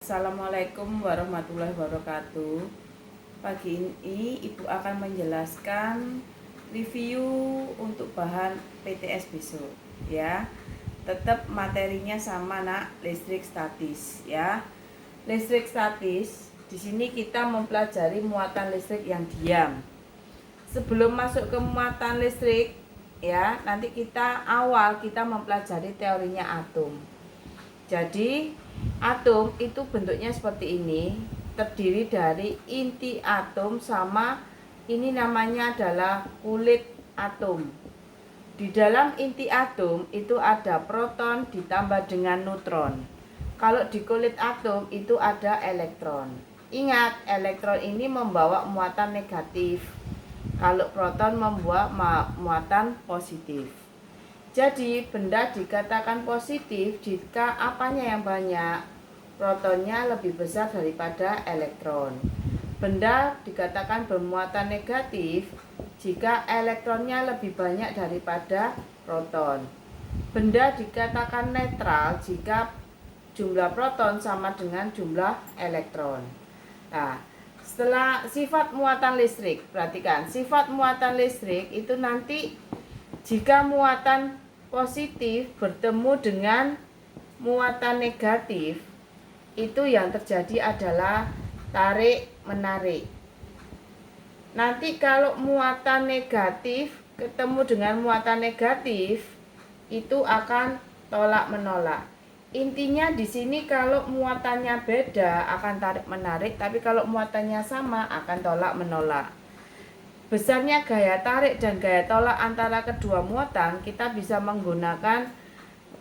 Assalamualaikum warahmatullahi wabarakatuh. Pagi ini Ibu akan menjelaskan review untuk bahan PTS besok ya. Tetap materinya sama nak, listrik statis ya. Listrik statis di sini kita mempelajari muatan listrik yang diam. Sebelum masuk ke muatan listrik ya, nanti kita mempelajari teorinya atom. Jadi atom itu bentuknya seperti ini, terdiri dari inti atom sama ini namanya adalah kulit atom. Di dalam inti atom itu ada proton ditambah dengan neutron. Kalau di kulit atom itu ada elektron. Ingat, elektron ini membawa muatan negatif. Kalau proton membawa muatan positif. Jadi benda dikatakan positif jika apanya yang banyak, protonnya lebih besar daripada elektron. Benda dikatakan bermuatan negatif jika elektronnya lebih banyak daripada proton. Benda dikatakan netral jika jumlah proton sama dengan jumlah elektron. Nah, setelah sifat muatan listrik, perhatikan, sifat muatan listrik itu nanti jika muatan positif bertemu dengan muatan negatif, itu yang terjadi adalah tarik-menarik. Nanti kalau muatan negatif ketemu dengan muatan negatif, itu akan tolak-menolak. Intinya di sini kalau muatannya beda akan tarik-menarik, tapi kalau muatannya sama akan tolak-menolak. Besarnya gaya tarik dan gaya tolak antara kedua muatan kita bisa menggunakan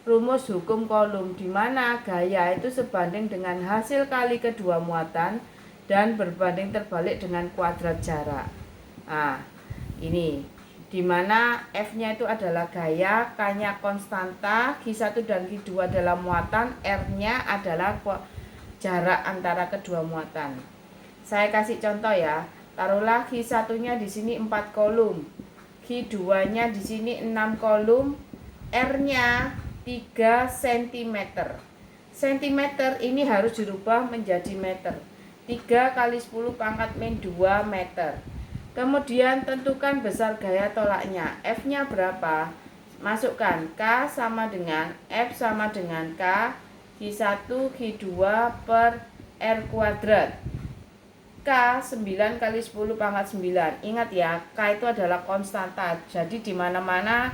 rumus hukum Coulomb, di mana gaya itu sebanding dengan hasil kali kedua muatan dan berbanding terbalik dengan kuadrat jarak. Nah, ini di mana F-nya itu adalah gaya, K-nya konstanta, Q1 dan Q2 adalah muatan, R-nya adalah jarak antara kedua muatan. Saya kasih contoh ya. Taruhlah Q1-nya di sini 4 kolom, Q2-nya di sini 6 kolom, R-nya 3 cm. Cm ini harus dirubah menjadi meter. 3 kali 10 pangkat min 2 meter. Kemudian tentukan besar gaya tolaknya. F-nya berapa? Masukkan K sama dengan F sama dengan K, Q1 Q2 per R kuadrat. K 9 kali 10 pangkat 9. Ingat ya, K itu adalah konstanta. Jadi di mana-mana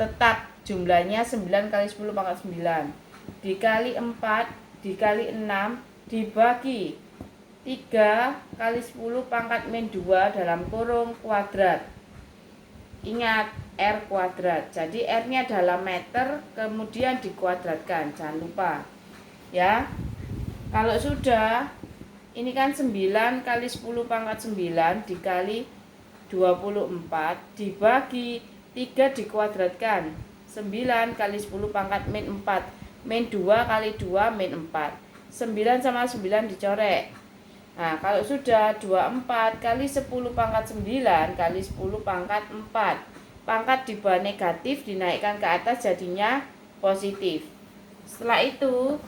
tetap jumlahnya 9 kali 10 pangkat 9. Dikali 4, dikali 6, dibagi 3 kali 10 pangkat min 2 dalam kurung kuadrat. Ingat, R kuadrat. Jadi R-nya adalah meter, kemudian dikuadratkan. Jangan lupa. Ya. Kalau sudah, ini kan 9 kali 10 pangkat 9 dikali 24 dibagi 3 dikuadratkan. 9 kali 10 pangkat min 4. Min 2 kali 2 min 4. 9 sama 9 dicorek. Nah, kalau sudah 24 kali 10 pangkat 9 kali 10 pangkat 4. Pangkat di bawah negatif dinaikkan ke atas jadinya positif. Setelah itu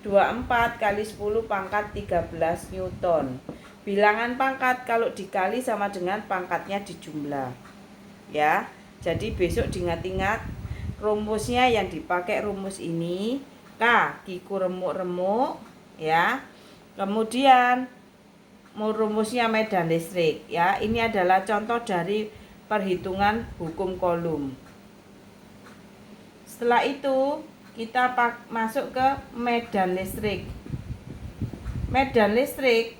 24 kali 10 pangkat 13 Newton. Bilangan pangkat kalau dikali sama dengan pangkatnya dijumlah. Ya. Jadi besok diingat-ingat rumusnya yang dipakai rumus ini. K kiku remuk-remuk ya. Kemudian rumusnya medan listrik ya. Ini adalah contoh dari perhitungan hukum Coulomb. Setelah itu kita masuk ke medan listrik. Medan listrik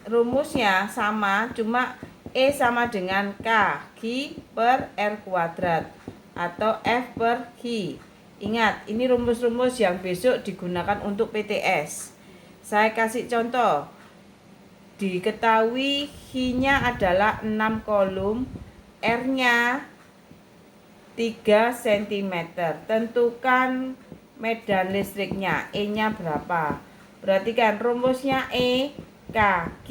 rumusnya sama, cuma E sama dengan K, Q per R kuadrat atau F per Q. Ingat, ini rumus-rumus yang besok digunakan untuk PTS. Saya kasih contoh. Diketahui Q-nya adalah 6 kolom, R-nya 3 cm. Tentukan medan listriknya. E-nya berapa? Perhatikan rumusnya E, K, Q,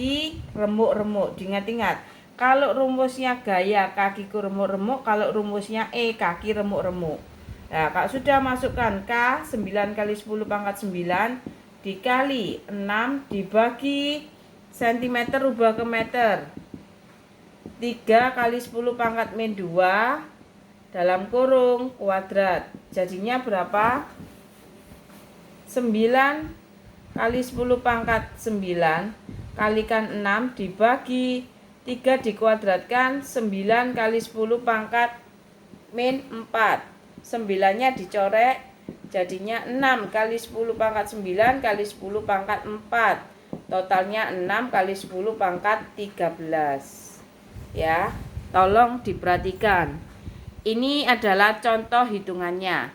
remuk-remuk. Diingat-ingat. Kalau rumusnya gaya, kaki remuk-remuk. Kalau rumusnya E, kaki remuk-remuk. Nah, kalau sudah masukkan K, 9 kali 10 pangkat 9 dikali 6 dibagi cm rubah ke meter. 3 kali 10 pangkat min 2 dalam kurung kuadrat. Jadinya berapa? 9 kali 10 pangkat 9 kalikan 6 dibagi 3 dikuadratkan 9 kali 10 pangkat min 4. 9-nya dicorek, jadinya 6 kali 10 pangkat 9 kali 10 pangkat 4. Totalnya 6 kali 10 pangkat 13. Ya, tolong diperhatikan. Ini adalah contoh hitungannya.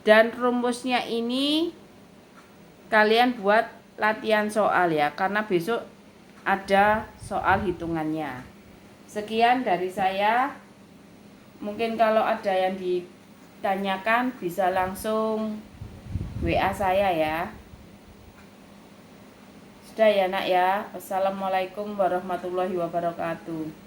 Dan rumusnya ini kalian buat latihan soal ya, karena besok ada soal hitungannya. Sekian dari saya. Mungkin kalau ada yang ditanyakan bisa langsung WA saya ya. Sudah ya nak ya. Assalamualaikum warahmatullahi wabarakatuh.